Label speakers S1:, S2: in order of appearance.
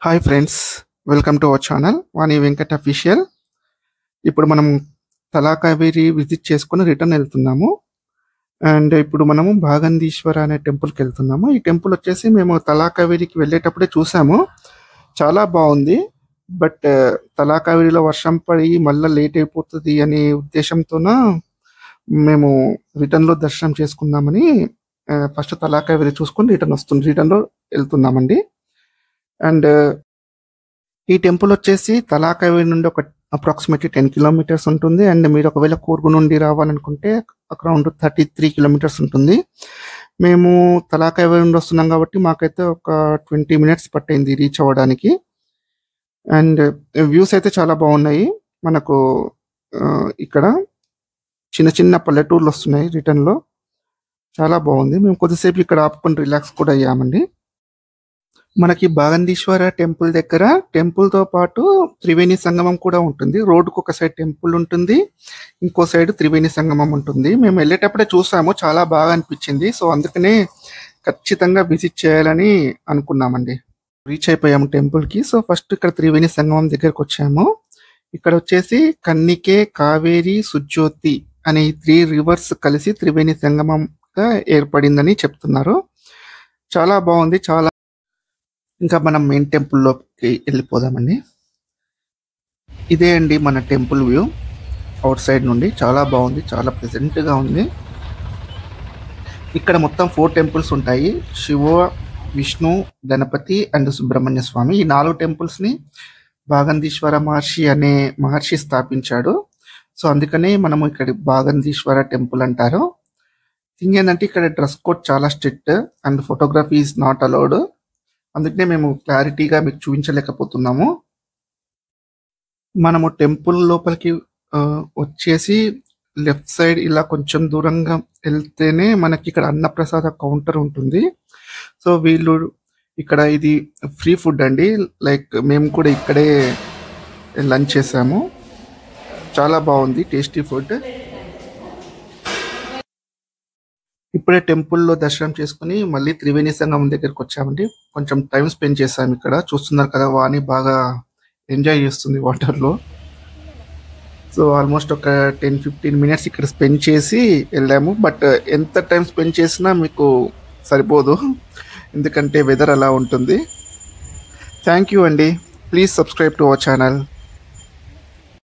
S1: Hi friends, welcome to our channel Vani Venkat official. ఇప్పుడు మనం తలాకావేరి visit చేసుకొని రిటర్న్ వెళ్తున్నాము. అండ్ ఇప్పుడు మనము భాగందీశ్వర అనే టెంపుల్కి వెళ్తున్నాము. ఈ టెంపుల్ వచ్చేసి మేము తలాకావేరికి వెళ్ళేటప్పుడే చూసాము, చాలా బాగుంది. బట్ తలాకావేరిలో వర్షం పడి మళ్ళీ లేట్ అయిపోతుంది అనే ఉద్దేశంతోన మేము రిటర్న్లో దర్శనం చేసుకుందామని ఫస్ట్ తలాకావేరి చూసుకొని రిటర్న్లో వెళ్తున్నామండి. అండ్ ఈ టెంపుల్ వచ్చేసి తలాకావేరి నుండి ఒక అప్రాక్సిమేట్లీ 10 కిలోమీటర్స్ ఉంటుంది. అండ్ మీరు ఒకవేళ కూర్గు నుండి రావాలనుకుంటే అరౌండ్ 33 కిలోమీటర్స్ ఉంటుంది. మేము తలాకావేరి నుండి వస్తున్నాం కాబట్టి మాకైతే ఒక 20 మినిట్స్ పట్టింది రీచ్ అవ్వడానికి. అండ్ వ్యూస్ అయితే చాలా బాగున్నాయి. మనకు ఇక్కడ చిన్న చిన్న పల్లెటూర్లు వస్తున్నాయి రిటర్న్లో, చాలా బాగుంది. మేము కొద్దిసేపు ఇక్కడ ఆపుకొని రిలాక్స్ కూడా అయ్యామండి. మనకి భాగందీశ్వర టెంపుల్ దగ్గర టెంపుల్తో పాటు త్రివేణి సంగమం కూడా ఉంటుంది. రోడ్డుకు ఒక సైడ్ టెంపుల్ ఉంటుంది, ఇంకో సైడ్ త్రివేణి సంగమం ఉంటుంది. మేము వెళ్ళేటప్పుడే చూసాము, చాలా బాగా అనిపించింది. సో అందుకనే ఖచ్చితంగా విజిట్ చేయాలని అనుకున్నామండి. రీచ్ అయిపోయాము టెంపుల్కి. సో ఫస్ట్ ఇక్కడ త్రివేణి సంగమం దగ్గరకు వచ్చాము. ఇక్కడ వచ్చేసి కన్నికే, కావేరి, సుజ్యోతి అనే 3 రివర్స్ కలిసి త్రివేణి సంగమంగా ఏర్పడిందని చెప్తున్నారు. చాలా బాగుంది. ఇంకా మనం మెయిన్ టెంపుల్లోకి వెళ్ళిపోదామండి. ఇదే అండి మన టెంపుల్ వ్యూ అవుట్ సైడ్ నుండి. చాలా బాగుంది, చాలా ప్లెజెంట్గా ఉంది. ఇక్కడ మొత్తం 4 టెంపుల్స్ ఉంటాయి: శివ, విష్ణు, గణపతి అండ్ సుబ్రహ్మణ్య స్వామి. ఈ 4 టెంపుల్స్ని భాగందీశ్వర మహర్షి అనే మహర్షి స్థాపించాడు. సో అందుకనే మనము ఇక్కడ భాగందీశ్వర టెంపుల్ అంటారు. థింగ్ ఏంటంటే ఇక్కడ డ్రెస్ కోడ్ చాలా strict and photography is not allowed. అందుకనే మేము క్లారిటీగా మీకు చూపించలేకపోతున్నాము. మనము టెంపుల్ లోపలికి వచ్చేసి లెఫ్ట్ సైడ్ ఇలా కొంచెం దూరంగా వెళ్తేనే మనకి ఇక్కడ అన్నప్రసాద కౌంటర్ ఉంటుంది. సో వీళ్ళు ఇక్కడ ఇది ఫ్రీ ఫుడ్ అండి. లైక్ మేము కూడా ఇక్కడే లంచ్ చేసాము. చాలా బాగుంది, టేస్టీ ఫుడ్. ఇప్పుడే టెంపుల్లో దర్శనం చేసుకుని మళ్ళీ త్రివేణి సంగమం దగ్గరికి వచ్చామండి. కొంచెం టైం స్పెండ్ చేసాము ఇక్కడ. చూస్తున్నారు కదా, వాణి బాగా ఎంజాయ్ చేస్తుంది వాటర్లో. సో ఆల్మోస్ట్ ఒక 10-15 మినిట్స్ ఇక్కడ స్పెండ్ చేసి వెళ్ళాము. బట్ ఎంత టైం స్పెండ్ చేసినా మీకు సరిపోదు, ఎందుకంటే వెదర్ అలా ఉంటుంది. థ్యాంక్ యూ అండి. Please subscribe to our channel.